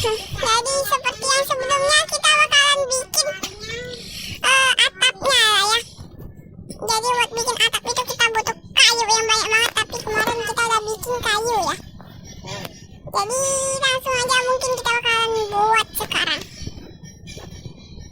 Jadi seperti yang sebelumnya kita bakalan bikin atapnya lah ya. Jadi buat bikin atap itu kita butuh kayu yang banyak banget, tapi kemarin kita udah bikin kayu ya. Jadi langsung aja mungkin kita bakalan buat sekarang.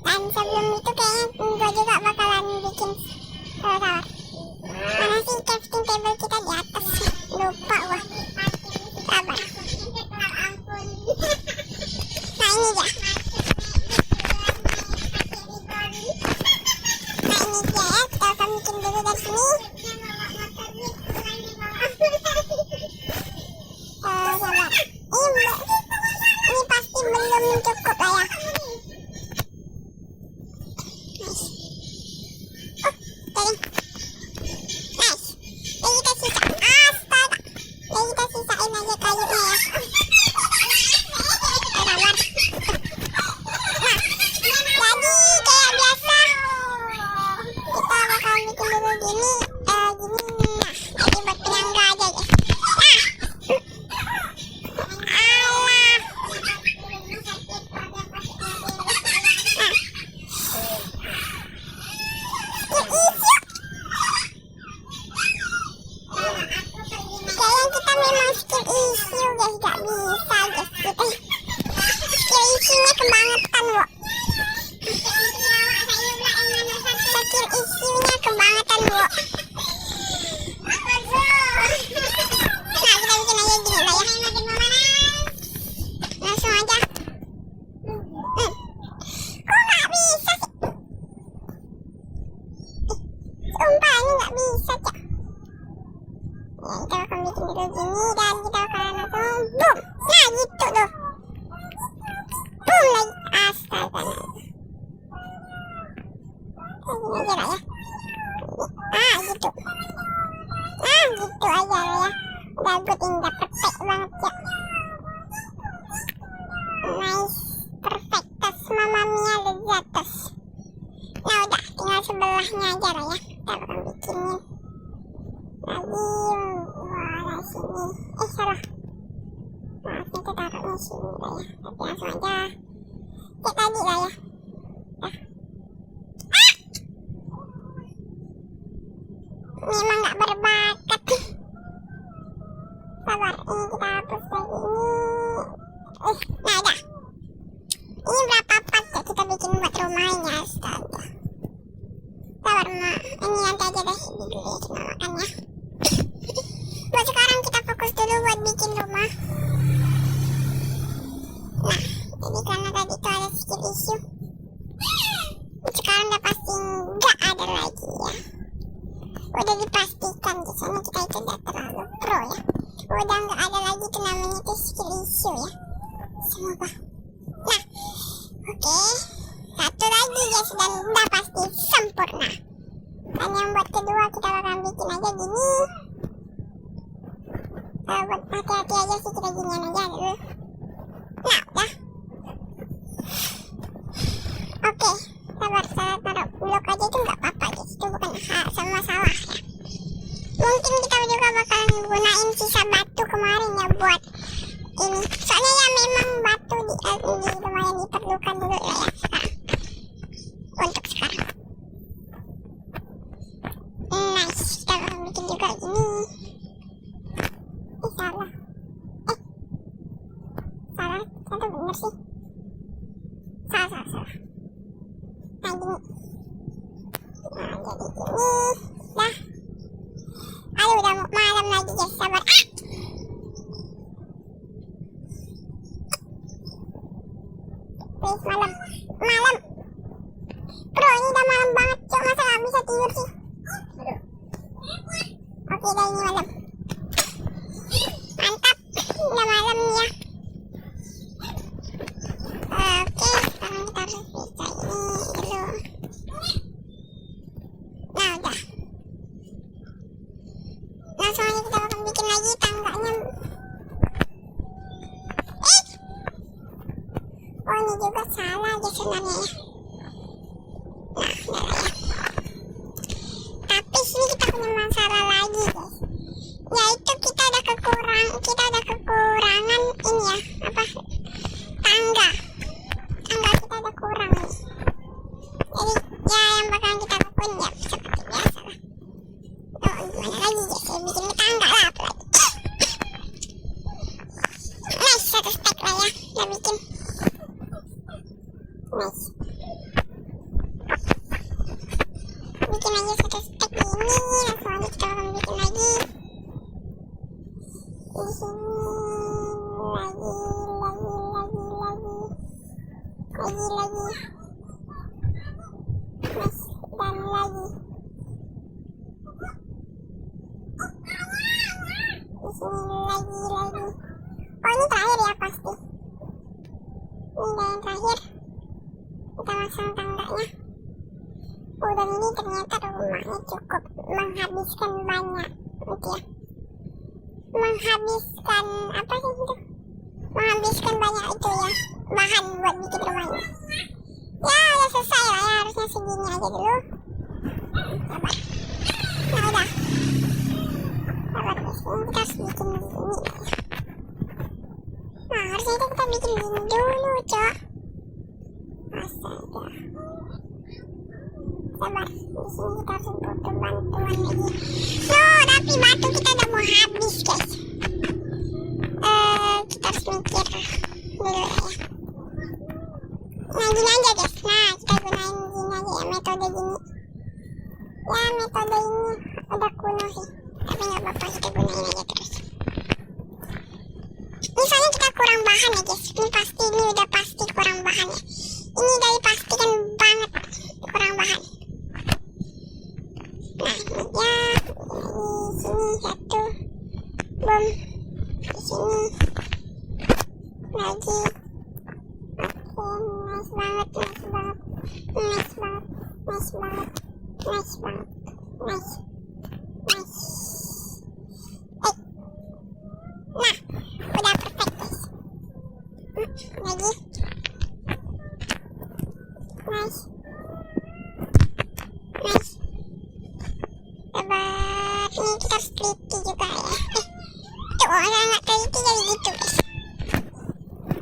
Dan sebelum itu kayaknya gue juga bakalan bikin sabar. Mana sih crafting table kita di atas? Lupa gua. Sabar. Nah ini dia. Nah ini dia ya. Kita akan bikin dulu dari sini. Sabar. Ini pasti belum cukup lah ya. Sebelahnya aja lah ya, kita bakal bikinin lagi wala sini. Salah, maaf kita taruhnya sini lah ya, tapi langsung aja kayak tadi lah ya. Memang gak berbakat. Sabar, ini kita hapus lagi ini. Nah udah, ini berapa part ya kita bikin buat rumahnya. Astaga, sabar ma, ini nanti aja deh dulu ya kita makan ya. Buat sekarang kita fokus dulu buat bikin rumah. Nah, jadi karena tadi tuh ada skill issue, sekarang udah pasti nggak ada lagi ya. Udah dipastikan di sana kita itu udah terlalu pro ya. Udah nggak ada lagi tuh namanya tuh skill issue ya. Semoga. Nah, oke. Satu lagi guys, dan udah pasti sempurna. Dan yang buat kedua kita bakal bikin aja gini. Buat hati-hati aja sih, kita ginian aja dulu. Nah udah. Oke, sabar, salah taruh blok aja itu nggak apa-apa guys, itu bukan sama salah ya. Mungkin kita juga bakalan gunain sisa batu kemarin ya buat ini. Soalnya ya memang batu di lumayan diperlukan dulu ya sekarang. Untuk sekarang. Nice, kita bakal bikin juga gini. Salah. Salah, satu bener sih. Salah. Nah gini. Nah jadi gini. Dah. Aduh udah mau malam lagi guys, sabar. Please malam. Bro, ini udah malam banget, cok, masa gak bisa tidur sih? Oke, dah ini malam. Mantap, udah malam ya. Oke, sekarang kita harus bisa ini dulu. Nah udah. Langsung aja kita bakal bikin lagi tangganya. Oh ini juga salah aja sebenarnya ya. Nah udah lah ya. Tapi sini kita punya masalah lagi guys, yaitu kita udah kekurangan ini ya, apa, lagi. Nice. Dan lagi. Di sini lagi. Oh, ini terakhir ya pasti. Ini udah yang terakhir. Kita masang tangganya. Oh, dan ini ternyata rumahnya cukup menghabiskan banyak gitu ya. Menghabiskan apa sih itu? Menghabiskan banyak itu ya, bahan buat bikin rumahnya. Ya udah selesai lah ya, harusnya segini aja dulu. Sabar. Nah udah. Sabar guys, ini kita harus bikin gini. Nah harusnya itu kita bikin gini dulu cok. Astaga. Sabar, di sini kita harus butuh bantuan lagi. No, tapi batu kita udah mau habis guys. Kita harus mikir dulu ya. Nah gini aja guys. Nah kita gunain gini aja ya, metode gini. Ya metode ini udah kuno sih, tapi nggak apa-apa, kita gunain aja terus. Misalnya kita kurang bahan ya guys. Ini udah pasti kurang bahan ya. Ini dari pastikan banget kurang bahan. Nah ini ya, di sini satu, bom, di sini lagi. Oke, nice banget. Nah, udah perfect guys. Lagi. Nice. Sabar, ini kita harus teliti juga ya. Tuh orang nggak teliti jadi gitu guys.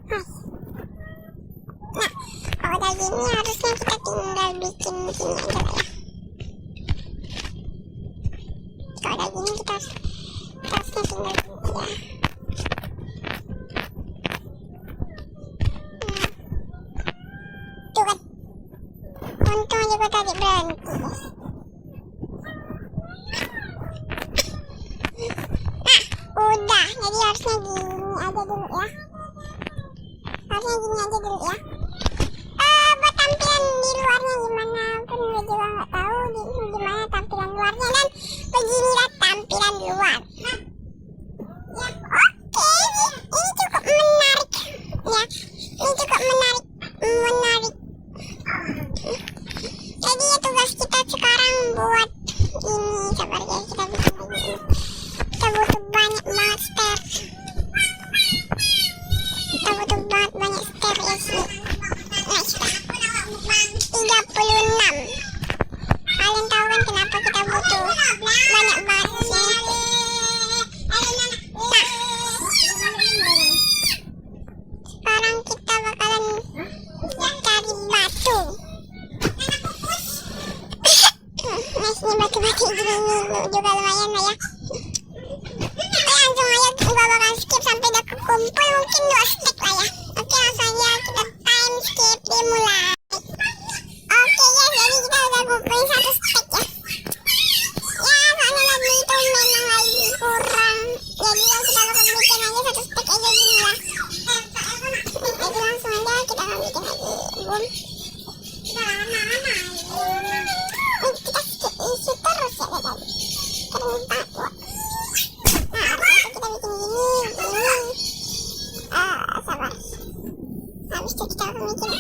Nice. Nah, kalau udah gini harusnya kita tinggal bikin gini aja lah ya. Kalau udah gini kita harusnya tinggal gini ya. Tuh kan, untung juga tadi berhenti guys. Udah, jadi harusnya gini aja dulu ya. Buat tampilan di luarnya gimana pun gue juga nggak tahu gimana tampilan luarnya, dan beginilah tampilan luar. Ya, oke, ini cukup menarik ya. Ini cukup menarik. Jadi ya tugas kita sekarang buat ini. Sabar ya, kita bikin lagi ini. Kita butuh banyak banget spare. Ya sih. Nah sudah 36. Kalian tahu kan kenapa kita butuh banyak banget sih? Nah, sekarang kita bakalan cari batu. Nice nih, batu-batu gini juga lumayan lah ya. Langsung aja gua bakal skip sampai udah kekumpul mungkin 2 stack lah ya. Oke, langsung aja kita time skip dimulai. Oke ya, jadi kita udah kumpulin 1 stack ya. Ya soalnya lagi itu memang lagi kurang, jadi ya kita bakal bikin aja 1 stack aja gini ya. Jadi langsung aja kita akan bikin lagi. Boom. Kita skip isi terus ya tadi. Ternyata kok. Nah, harusnya kita bikin gini. Sabar. Habis itu kita akan bikin